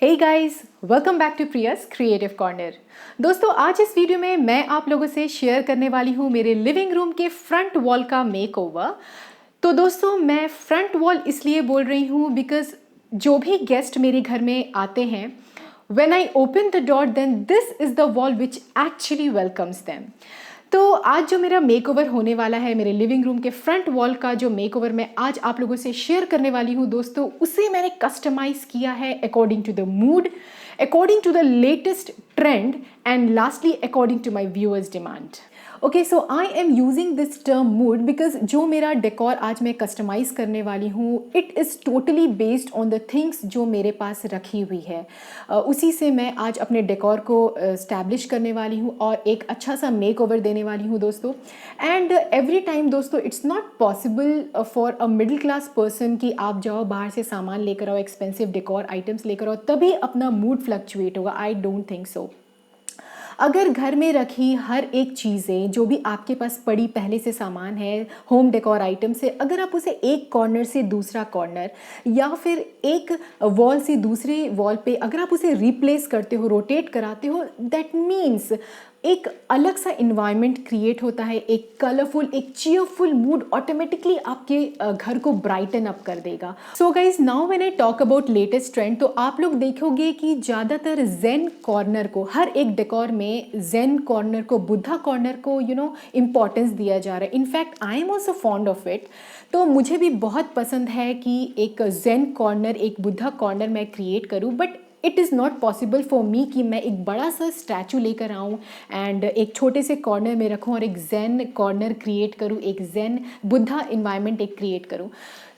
Hey guys, welcome back to Priya's creative corner. दोस्तों, आज इस वीडियो में मैं आप लोगों से शेयर करने वाली हूँ मेरे लिविंग रूम के फ्रंट वॉल का मेकओवर। तो दोस्तों, मैं फ्रंट वॉल इसलिए बोल रही हूँ बिकॉज जो भी गेस्ट मेरे घर में आते हैं, when I open the door, then this is the wall which actually welcomes them. तो आज जो मेरा मेकओवर होने वाला है, मेरे लिविंग रूम के फ्रंट वॉल का जो मेकओवर मैं आज आप लोगों से शेयर करने वाली हूँ दोस्तों, उसे मैंने कस्टमाइज किया है according to the mood, according to the latest trend and lastly according to my viewers demand. Okay, so I am using this term mood because जो मेरा डेकोर आज मैं कस्टमाइज़ करने वाली हूँ, it is totally based on the things जो मेरे पास रखी हुई है। उसी से मैं आज अपने डेकोर को इस्टेब्लिश करने वाली हूँ और एक अच्छा सा मेक ओवर देने वाली हूँ दोस्तों। एंड एवरी टाइम दोस्तों, it's not possible for a middle class person कि आप जाओ बाहर से सामान लेकर आओ, एक्सपेंसिव डेकोर आइटम्स लेकर आओ, तभी अपना मूड फ्लक्चुएट होगा। I don't think so. अगर घर में रखी हर एक चीज़ें जो भी आपके पास पड़ी पहले से सामान है, होम डेकोर आइटम से, अगर आप उसे एक कॉर्नर से दूसरा कॉर्नर या फिर एक वॉल से दूसरे वॉल पे अगर आप उसे रिप्लेस करते हो, रोटेट कराते हो, दैट मीन्स एक अलग सा इन्वायरमेंट क्रिएट होता है। एक कलरफुल, एक चीयरफुल मूड ऑटोमेटिकली आपके घर को ब्राइटन अप कर देगा। So guys, now when I talk about latest trend, तो आप लोग देखोगे कि ज़्यादातर जेन कॉर्नर को, हर एक डेकोर में जेन कॉर्नर को, बुद्धा कॉर्नर को इम्पॉर्टेंस दिया जा रहा है। In fact I am also fond of it. तो मुझे भी बहुत पसंद है कि एक जेन कॉर्नर, एक बुद्धा कॉर्नर मैं क्रिएट करूँ, but it is not possible for me कि मैं एक बड़ा सा स्टैचू लेकर आऊँ एंड एक छोटे से कॉर्नर में रखूँ और एक ज़ेन कॉर्नर क्रिएट करूँ, एक ज़ेन बुद्धा इन्वायरमेंट एक क्रिएट करूँ।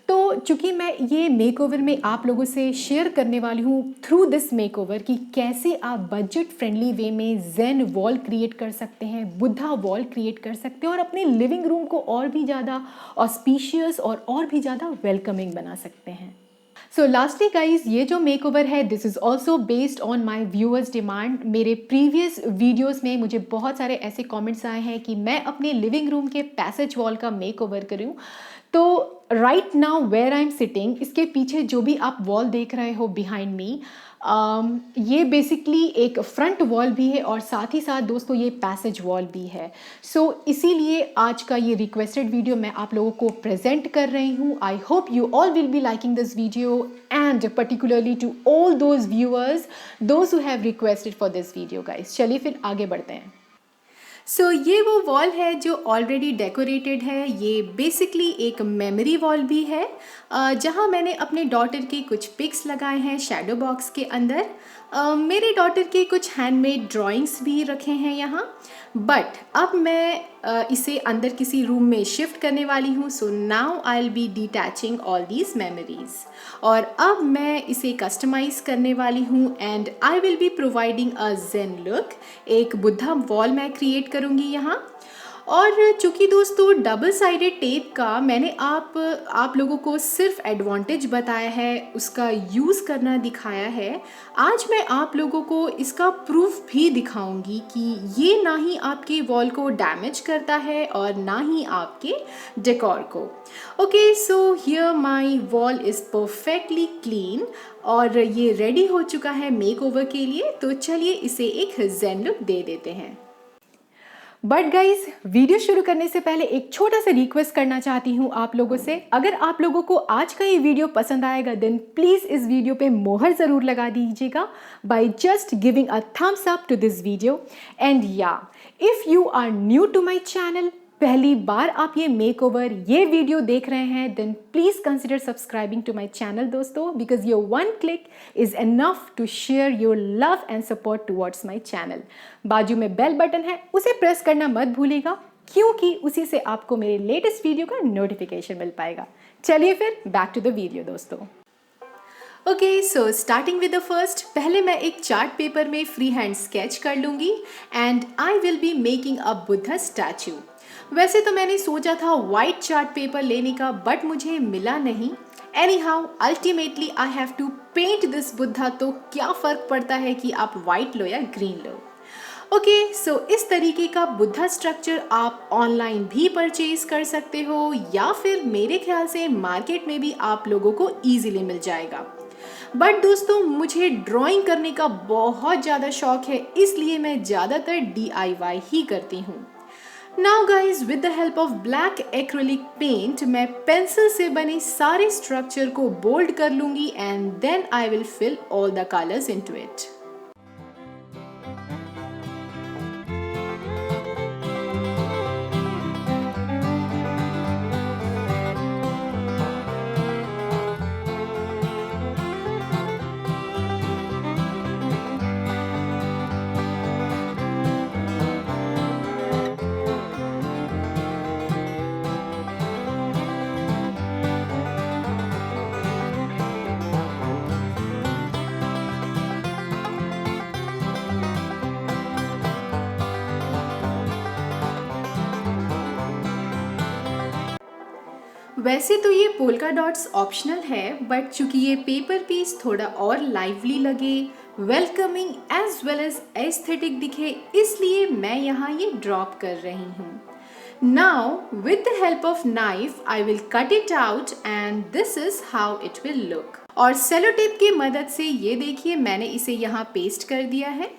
तो चूँकि मैं ये मेकओवर में आप लोगों से शेयर करने वाली हूँ थ्रू दिस मेकओवर कि कैसे आप बजट फ्रेंडली वे में ज़ेन वॉल क्रिएट कर सकते हैं, बुद्धा वॉल क्रिएट कर सकते हैं और अपने लिविंग रूम को और भी ज़्यादा ऑस्पिशियस और भी ज़्यादा वेलकमिंग बना सकते हैं। सो लास्टली गाइज, ये जो मेकओवर है, this is also based on my viewers demand. मेरे प्रीवियस वीडियोज़ में मुझे बहुत सारे ऐसे कमेंट्स आए हैं कि मैं अपने लिविंग रूम के पैसेज वॉल का मेकओवर करूँ। तो right now where I am sitting, इसके पीछे जो भी आप वॉल देख रहे हो बिहाइंड मी, ये बेसिकली एक फ्रंट वॉल भी है और साथ ही साथ दोस्तों ये पैसेज वॉल भी है। सो इसीलिए आज का ये रिक्वेस्टेड वीडियो मैं आप लोगों को प्रेजेंट कर रही हूँ। I hope you all will be liking this video and particularly to all those viewers those who have requested for this video guys. चलिए फिर आगे बढ़ते हैं। सो ये वो वॉल है जो ऑलरेडी डेकोरेटेड है। ये बेसिकली एक मेमोरी वॉल भी है जहाँ मैंने अपने डॉटर की कुछ पिक्स लगाए हैं शैडो बॉक्स के अंदर। मेरे डॉटर के कुछ हैंडमेड ड्राइंग्स भी रखे हैं यहाँ। बट अब मैं इसे अंदर किसी रूम में शिफ्ट करने वाली हूँ। So now I will be detaching all these memories और अब मैं इसे कस्टमाइज़ करने वाली हूँ and I will be providing a zen look. एक बुद्धा वॉल मैं क्रिएट करूँगी यहाँ। और चूँकि दोस्तों डबल साइडेड टेप का मैंने आप लोगों को सिर्फ एडवांटेज बताया है, उसका यूज़ करना दिखाया है, आज मैं आप लोगों को इसका प्रूफ भी दिखाऊंगी कि ये ना ही आपके वॉल को डैमेज करता है और ना ही आपके डेकोर को। Okay, so here my wall is perfectly clean और ये रेडी हो चुका है मेकओवर के लिए। तो चलिए इसे एक ज़ेन लुक दे देते हैं। बट गाइज, वीडियो शुरू करने से पहले एक छोटा सा रिक्वेस्ट करना चाहती हूँ आप लोगों से। अगर आप लोगों को आज का ये वीडियो पसंद आएगा देन प्लीज़ इस वीडियो पे मोहर ज़रूर लगा दीजिएगा by just giving a thumbs up to this video. And yeah, if you are new to my channel, पहली बार आप ये मेकओवर, ये वीडियो देख रहे हैं, then please consider subscribing to my channel दोस्तों, because your one click is enough to share your love and support towards my channel. बाजू में बेल बटन है, उसे प्रेस करना मत भूलिएगा क्योंकि उसी से आपको मेरे लेटेस्ट वीडियो का नोटिफिकेशन मिल पाएगा। चलिए फिर बैक टू द वीडियो दोस्तों। Okay, so starting with the first, पहले मैं एक चार्ट पेपर में फ्री हैंड स्केच कर लूँगी and I will be making a Buddha statue. वैसे तो मैंने सोचा था वाइट चार्ट पेपर लेने का, बट मुझे मिला नहीं। Anyhow, ultimately I have to paint this Buddha. तो क्या फ़र्क पड़ता है कि आप वाइट लो या ग्रीन लो। ओके, सो इस तरीके का बुद्धा स्ट्रक्चर आप ऑनलाइन भी परचेज कर सकते हो या फिर मेरे ख्याल से मार्केट में भी आप लोगों को ईजिली मिल जाएगा। बट दोस्तों मुझे ड्राइंग करने का बहुत ज़्यादा शौक है, इसलिए मैं ज़्यादातर DIY ही करती हूँ। Now guys, with the help of black acrylic paint मैं पेंसिल से बने सारे स्ट्रक्चर को बोल्ड कर लूंगी and then I will fill all the colours into it. वैसे तो ये पोल्का डॉट्स ऑप्शनल है, बट चूंकि ये पेपर पीस थोड़ा और लाइवली लगे, welcoming as well as aesthetic दिखे, इसलिए मैं यहाँ ये ड्रॉप कर रही हूँ। Now with the help of knife I will cut it out and this is how it will look. और सेलो टेप की मदद से ये देखिए मैंने इसे यहाँ पेस्ट कर दिया है।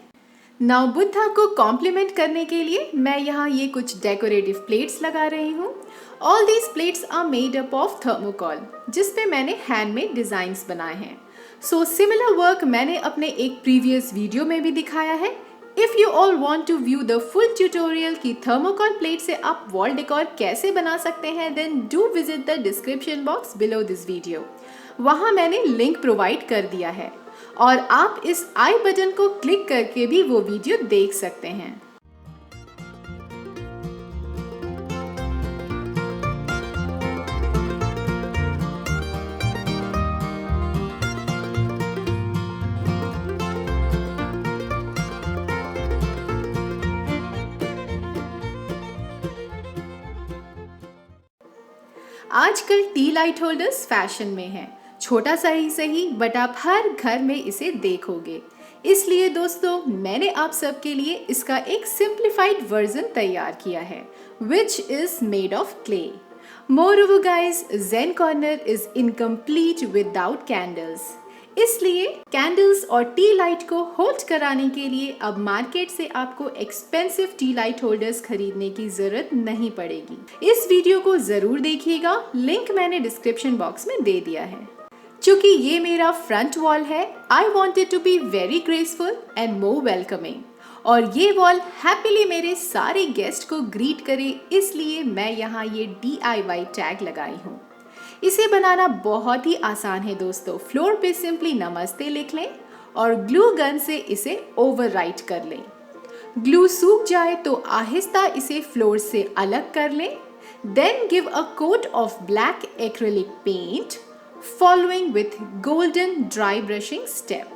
नाउ बुद्धा को कॉम्प्लीमेंट करने के लिए मैं यहाँ ये कुछ डेकोरेटिव प्लेट्स लगा रही हूँ। All these plates are made up of thermocol, जिसपे मैंने हैंडमेड डिज़ाइंस बनाए हैं। सो सिमिलर वर्क मैंने अपने एक प्रीवियस वीडियो में भी दिखाया है। If you all want to view the full tutorial कि थर्मोकॉल प्लेट से आप वॉल डेकोर कैसे बना सकते हैं, then do visit the description box below this video. वहाँ मैंने लिंक प्रोवाइड कर दिया है और आप इस आई बटन को क्लिक करके भी वो वीडियो देख सकते हैं। आजकल टी लाइट होल्डर्स फैशन में हैं। छोटा सा ही सही, बट आप हर घर में इसे देखोगे। इसलिए दोस्तों मैंने आप सबके लिए इसका एक सिंप्लीफाइड वर्जन तैयार किया है, which is made of clay. Moreover guys, Zen Corner is incomplete without candles. इसलिए कैंडल्स और टी लाइट को होल्ड कराने के लिए अब मार्केट से आपको एक्सपेंसिव टी लाइट होल्डर्स खरीदने की जरूरत नहीं पड़ेगी। इस वीडियो को जरूर देखिएगा, लिंक मैंने डिस्क्रिप्शन बॉक्स में दे दिया है। चूंकि ये मेरा फ्रंट वॉल है, I wanted to be very graceful and more welcoming, और ये वॉल हैप्पीली मेरे सारे गेस्ट को ग्रीट करे, इसलिए मैं यहाँ ये DIY टैग लगाई हूँ। इसे बनाना बहुत ही आसान है दोस्तों। फ्लोर पे सिंपली नमस्ते लिख लें और ग्लू गन से इसे ओवरराइट कर लें। ग्लू सूख जाए तो आहिस्ता इसे फ्लोर से अलग कर लें। Then give a coat of black acrylic paint following with golden dry brushing step.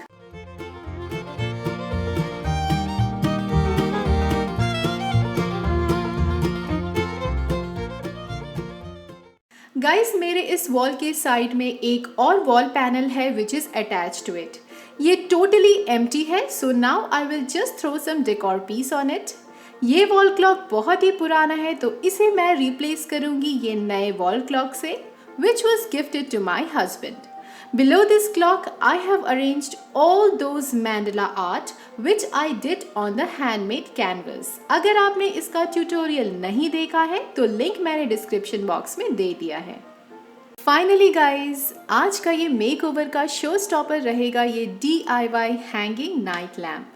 Guys, मेरे इस वॉल के साइड में एक और वॉल पैनल है which is attach to it. ये टोटली एम्प्टी है, so now I will just throw some decor piece on it. ये वॉल क्लॉक बहुत ही पुराना है, तो इसे मैं रिप्लेस करूंगी ये नए वॉल क्लॉक से, which was gifted to my husband. Below this clock, I have arranged all those mandala art which I did on the handmade canvas. अगर आपने इसका ट्यूटोरियल नहीं देखा है तो लिंक मैंने डिस्क्रिप्शन बॉक्स में दे दिया है। फाइनली गाइज, आज का ये मेक ओवर का शो स्टॉपर रहेगा ये DIY हैंगिंग नाइट लैम्प।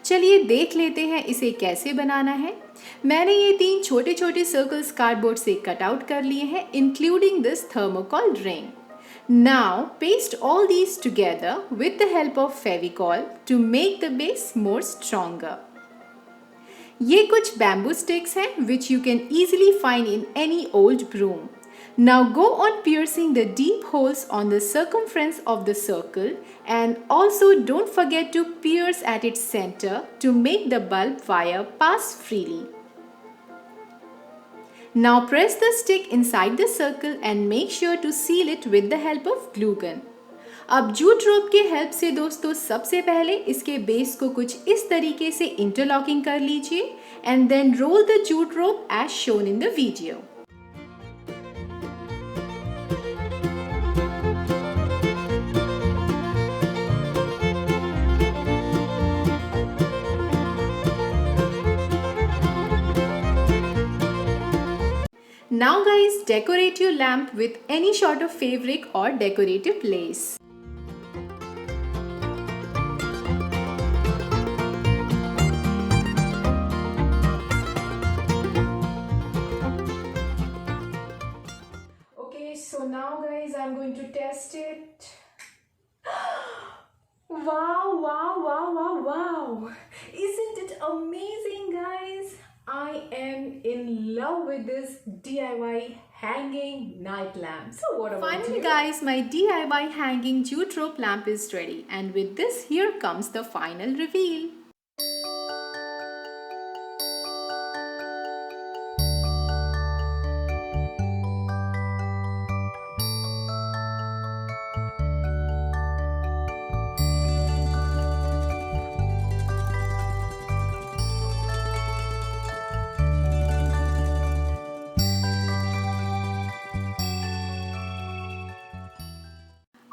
चलिए देख लेते हैं इसे कैसे बनाना है। मैंने ये 3 छोटे छोटे सर्कल्स कार्डबोर्ड से कट आउट कर लिए हैं, including this thermocol ring. Now paste all these together with the help of Fevicol to make the base more stronger. ये कुछ bamboo sticks हैं which you can easily find in any old broom. Now go on piercing the deep holes on the circumference of the circle, and also don't forget to pierce at its center to make the bulb wire pass freely. Now press the stick inside the circle and make sure to seal it with the help of glue gun. अब jute रोप के help से दोस्तों सबसे पहले इसके base को कुछ इस तरीके से इंटरलॉकिंग कर लीजिए and then roll the jute rope as shown in the video. Now guys, decorate your lamp with any sort of fabric or decorative lace. Okay, so now guys, I'm going to test it. Wow, wow, wow, wow, wow. Isn't it amazing, guys? I am in love with this DIY hanging night lamp. So what about you? Finally guys, my DIY hanging jute rope lamp is ready. And with this, here comes the final reveal.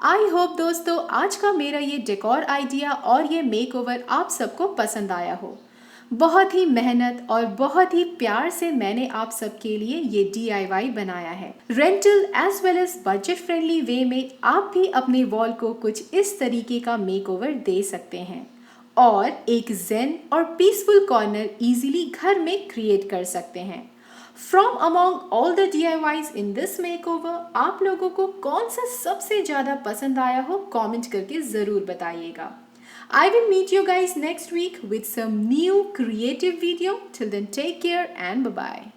I hope दोस्तों आज का मेरा ये decor idea और ये makeover आप सबको पसंद आया हो। बहुत ही मेहनत और बहुत ही प्यार से मैंने आप सबके लिए ये DIY बनाया है। Rental as well as budget friendly way में आप भी अपने वॉल को कुछ इस तरीके का मेकओवर दे सकते हैं और एक zen और पीसफुल कॉर्नर इजीली घर में क्रिएट कर सकते हैं। From among all the DIYs in this makeover, आप लोगों को कौन सा सबसे ज़्यादा पसंद आया हो कमेंट करके ज़रूर बताइएगा। I will meet you guys next week with some new creative video. Till then, take care and bye-bye.